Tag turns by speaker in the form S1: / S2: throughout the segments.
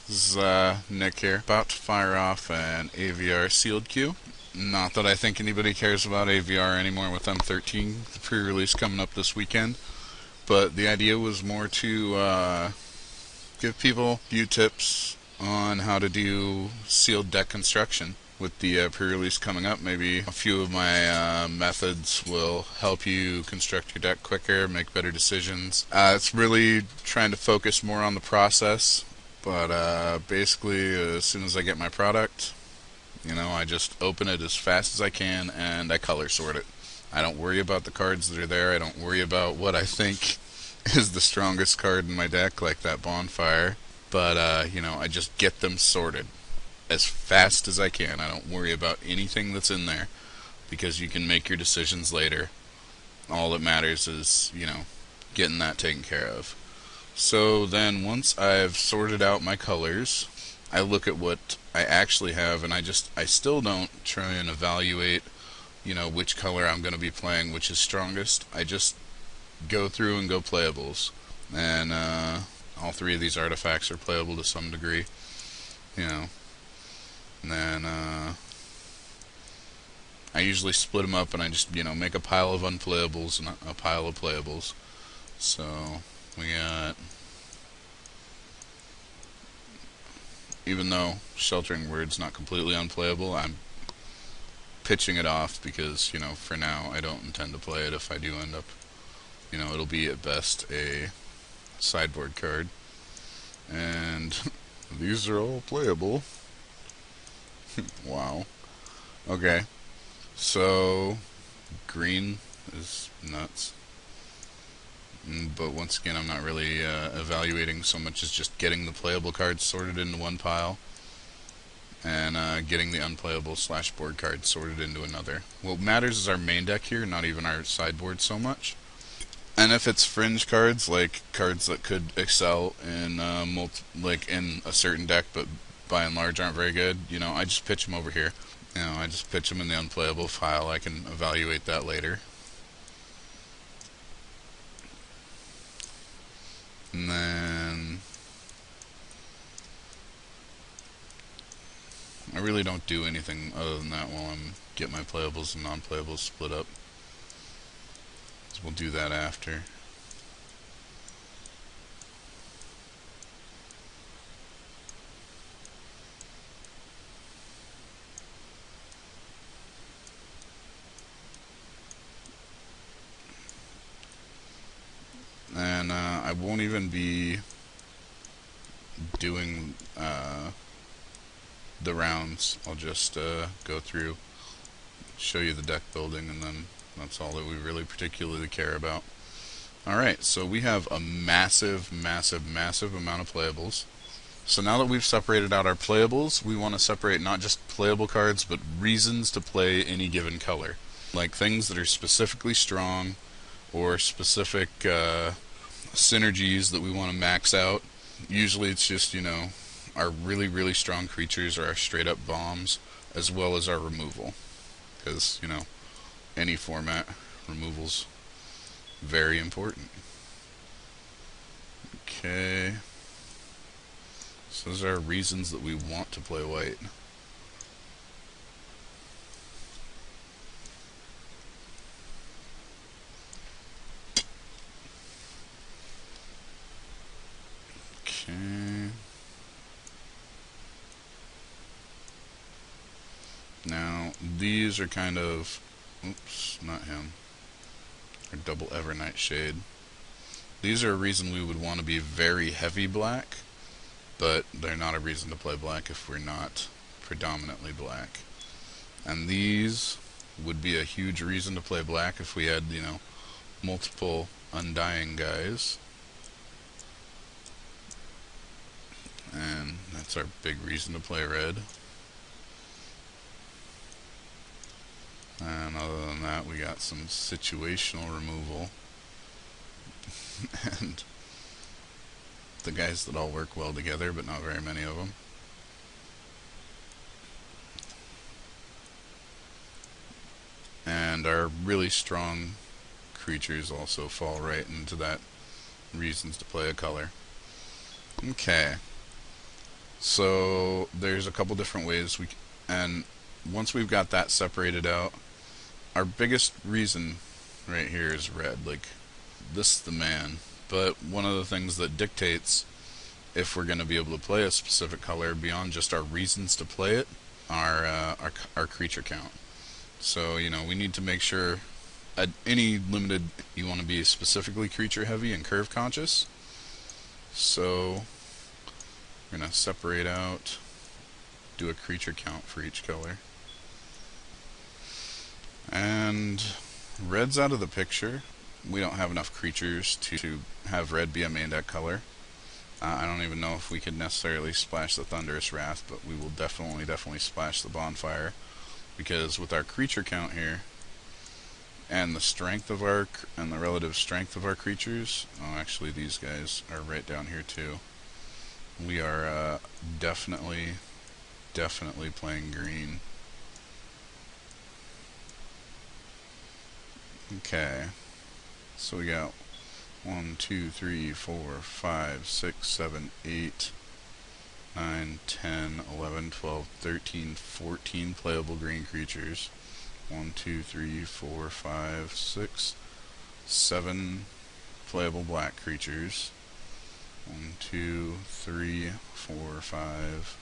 S1: This is Nick here, about to fire off an AVR Sealed queue. Not that I think anybody cares about AVR anymore with M13 pre-release coming up this weekend, but the idea was more to give people a few tips on how to do sealed deck construction. With the pre-release coming up, maybe a few of my methods will help you construct your deck quicker, make better decisions. It's really trying to focus more on the process, but basically as soon as I get my product, I just open it as fast as I can and I color sort it. I don't worry about the cards that are there. I don't worry about what I think is the strongest card in my deck, like that bonfire. But, I just get them sorted as fast as I can. I don't worry about anything that's in there because you can make your decisions later. All that matters is, getting that taken care of. So then once I've sorted out my colors, I look at what I actually have, and I still don't try and evaluate, which color I'm going to be playing, which is strongest. I just go through and go playables. And all three of these artifacts are playable to some degree, And then I usually split them up and I just, make a pile of unplayables and a pile of playables. So we got, even though Sheltering Word's not completely unplayable, I'm pitching it off because, for now I don't intend to play it. If I do end up, it'll be at best a sideboard card. And these are all playable. Wow. Okay. So, green is nuts. But once again, I'm not really evaluating so much as just getting the playable cards sorted into one pile and getting the unplayable / board cards sorted into another. What matters is our main deck here, not even our sideboard so much. And if it's fringe cards, like cards that could excel in in a certain deck, but by and large aren't very good, I just pitch them over here. I just pitch them in the unplayable file. I can evaluate that later. And then I really don't do anything other than that while I'm getting my playables and non-playables split up. So we'll do that after. And I won't even be doing the rounds. I'll just go through, show you the deck building, and then that's all that we really particularly care about. Alright, so we have a massive amount of playables. So now that we've separated out our playables, we want to separate not just playable cards, but reasons to play any given color. Like things that are specifically strong, or specific synergies that we want to max out. Usually it's just, our really strong creatures or our straight up bombs, as well as our removal. Because, any format, removal's very important. Okay. So those are reasons that we want to play white. Okay. Now, these are kind of, oops, not him, or double Evernight Shade. These are a reason we would want to be very heavy black, but they're not a reason to play black if we're not predominantly black. And these would be a huge reason to play black if we had, multiple Undying guys. And that's our big reason to play red. And other than that, we got some situational removal. And the guys that all work well together, but not very many of them. And our really strong creatures also fall right into that reasons to play a color. Okay. So there's a couple different ways and once we've got that separated out, our biggest reason right here is red. Like, this is the man. But one of the things that dictates if we're going to be able to play a specific color beyond just our reasons to play it are our creature count. So, you know, we need to make sure at any limited, you want to be specifically creature heavy and curve conscious. So we're going to separate out, do a creature count for each color. And red's out of the picture. We don't have enough creatures to have red be a main deck color. I don't even know if we could necessarily splash the Thunderous Wrath, but we will definitely splash the Bonfire, because with our creature count here and the strength of our and the relative strength of our creatures, oh, actually these guys are right down here too. We are definitely playing green. Okay, so we got 1, 2, 3, 4, 5, 6, 7, 8, 9, 10, 11, 12, 13, 14 playable green creatures. 1, 2, 3, 4, 5, 6, 7 playable black creatures. 1, 2, 3, 4, 5,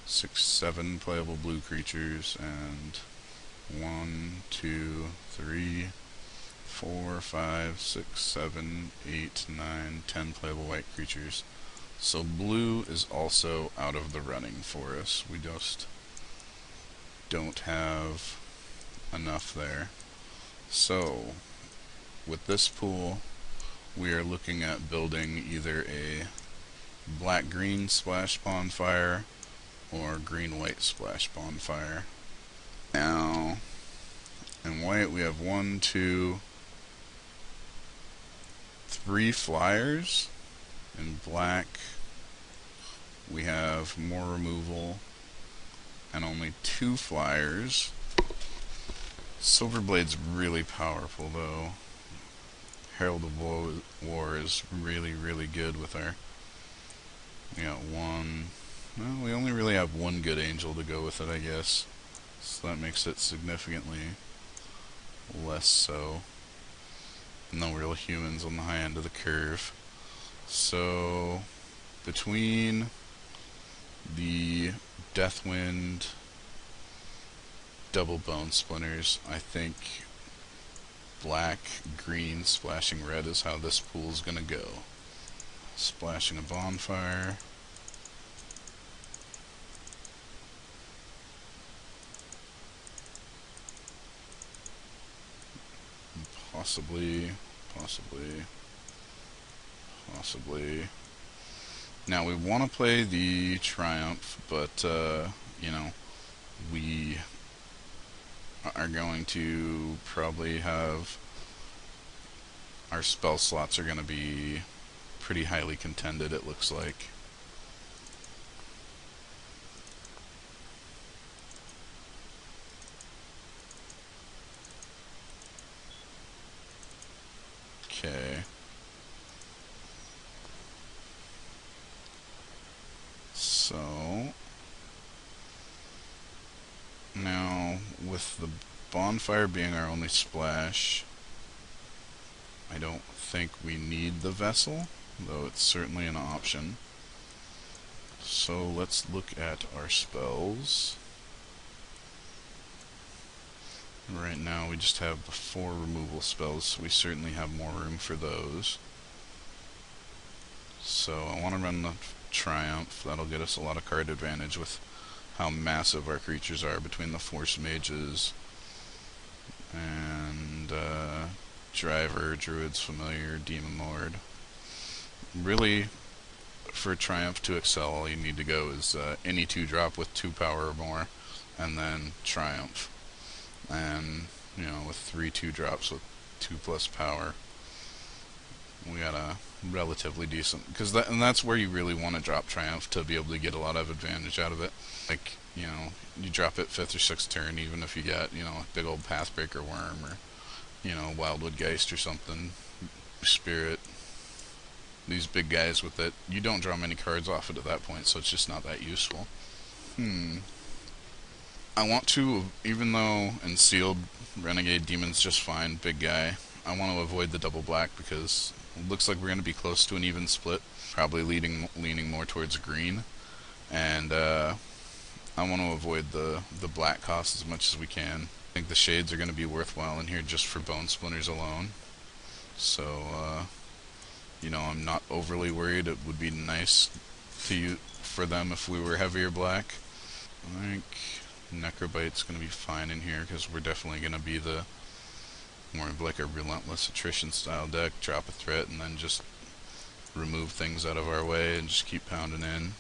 S1: 6, 7 playable blue creatures, and 1, 2, 3, 4, 5, 6, 7, 8, 9, 10 playable white creatures. So blue is also out of the running for us. We just don't have enough there. So with this pool, we are looking at building either a black-green splash bonfire or green-white splash bonfire. Now, in white we have 1, 2, 3 flyers. In black we have more removal and only 2 flyers. Silverblade's really powerful though. Herald of War is really good with our... We got one... Well, we only really have one good angel to go with it, I guess. So that makes it significantly less so. No real humans on the high end of the curve. So between the Deathwind double bone splinters, I think black, green, splashing red is how this pool is gonna go. Splashing a bonfire. Possibly. Now we want to play the Triumph, but you know, we are going to probably have our spell slots are going to be pretty highly contended, it looks like. Okay. So now with the bonfire being our only splash, I don't think we need the vessel, though it's certainly an option. So let's look at our spells. Right now we just have the 4 removal spells, so we certainly have more room for those. So I want to run the Triumph. That'll get us a lot of card advantage with how massive our creatures are between the Force Mages and Driver, Druid's Familiar, Demon Lord. Really, for Triumph to excel, all you need to go is any 2-drop with 2 power or more, and then Triumph. And, you know, with 3 2-drops with 2+ power, we got a relatively decent... and that's where you really want to drop Triumph to be able to get a lot of advantage out of it. Like, you know, you drop it 5th or 6th turn, even if you get, you know, a big old Pathbreaker Worm or, you know, Wildwood Geist or something. Spirit. these big guys with it. You don't draw many cards off it at that point, so it's just not that useful. I want to, even though in Sealed, Renegade Demon's just fine, big guy, I want to avoid the double black because it looks like we're going to be close to an even split, probably leaning more towards green, and I want to avoid the black cost as much as we can. I think the shades are going to be worthwhile in here just for bone splinters alone, so you know, I'm not overly worried. It would be nice for them if we were heavier black. I think Necrobite's going to be fine in here because we're definitely going to be the more of like a relentless attrition style deck, drop a threat and then just remove things out of our way and just keep pounding in,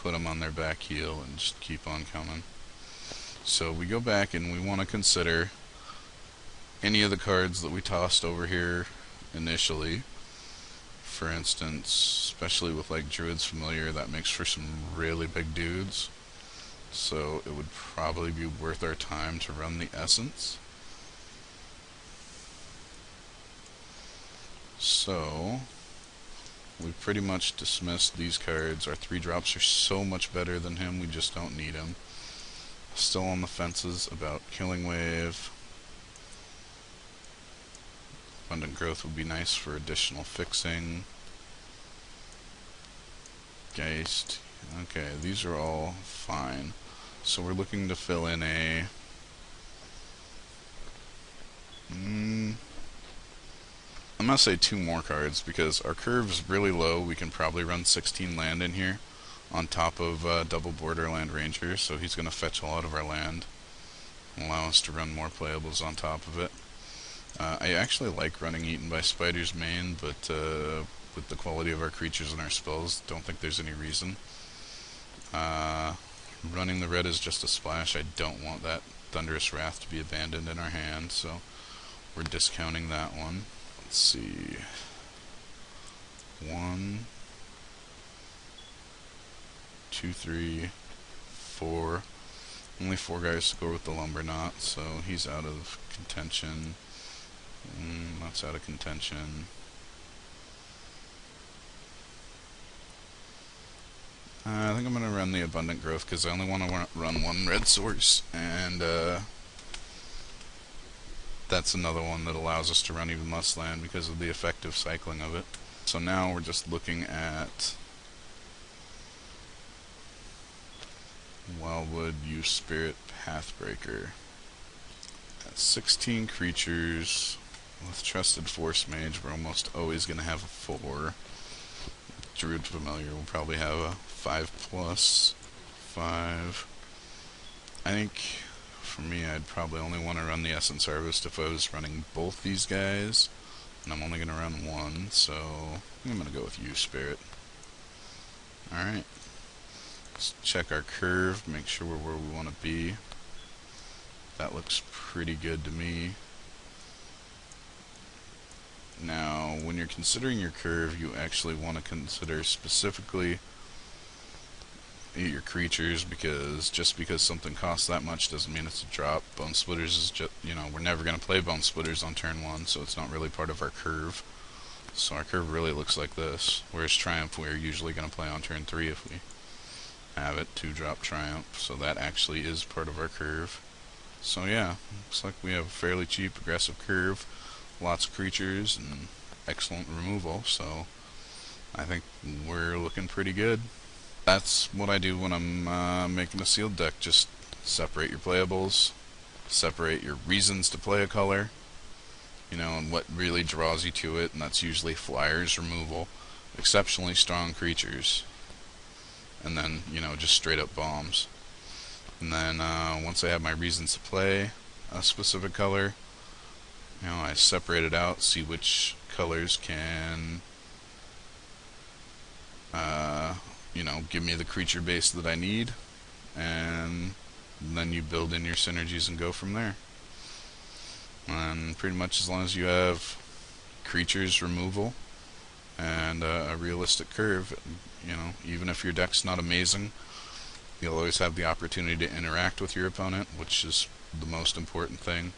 S1: put them on their back heel and just keep on coming. So we go back and we want to consider any of the cards that we tossed over here initially. For instance, especially with like Druid's Familiar, that makes for some really big dudes. So it would probably be worth our time to run the Essence. So we pretty much dismissed these cards. Our 3-drops are so much better than him, we just don't need him. Still on the fences about Killing Wave. Abundant Growth would be nice for additional fixing. Geist. Okay, these are all fine. So we're looking to fill in a... I'm going to say 2 more cards because our curve's really low. We can probably run 16 land in here on top of double Borderland Ranger, so he's going to fetch a lot of our land and allow us to run more playables on top of it. I actually like running Eaten by Spiders main, but with the quality of our creatures and our spells, don't think there's any reason. Running the red is just a splash. I don't want that Thunderous Wrath to be abandoned in our hand, so we're discounting that one. Let's see. 1, 2, 3, 4. Only 4 guys to go with the Lumber Knot, so he's out of contention. That's out of contention. I think I'm going to run the Abundant Growth because I only want to run 1 red source, and that's another one that allows us to run even less land because of the effective cycling of it. So now we're just looking at Wildwood, Youth Spirit, Pathbreaker. At 16 creatures with Trusted Force Mage, we're almost always going to have a 4. Druid Familiar will probably have a 5+, 5. I think for me I'd probably only want to run the Essence Harvest if I was running both these guys, and I'm only going to run 1, so I think I'm going to go with Youth Spirit. Alright, let's check our curve, make sure we're where we want to be. That looks pretty good to me. Now, when you're considering your curve, you actually want to consider specifically your creatures, because just because something costs that much doesn't mean it's a drop. Bone Splitters is just, you know, we're never going to play Bone Splitters on turn 1, so it's not really part of our curve. So our curve really looks like this, whereas Triumph we're usually going to play on turn 3 if we have it, 2-drop Triumph, so that actually is part of our curve. So yeah, looks like we have a fairly cheap, aggressive curve. Lots of creatures and excellent removal, so I think we're looking pretty good. That's what I do when I'm making a sealed deck. Just separate your playables, separate your reasons to play a color, you know, and what really draws you to it, and that's usually flyers, removal, exceptionally strong creatures, and then, you know, just straight up bombs. And then once I have my reasons to play a specific color, you know, I separate it out, see which colors can, you know, give me the creature base that I need, and then you build in your synergies and go from there. And pretty much as long as you have creatures, removal, and a realistic curve, you know, even if your deck's not amazing, you'll always have the opportunity to interact with your opponent, which is the most important thing.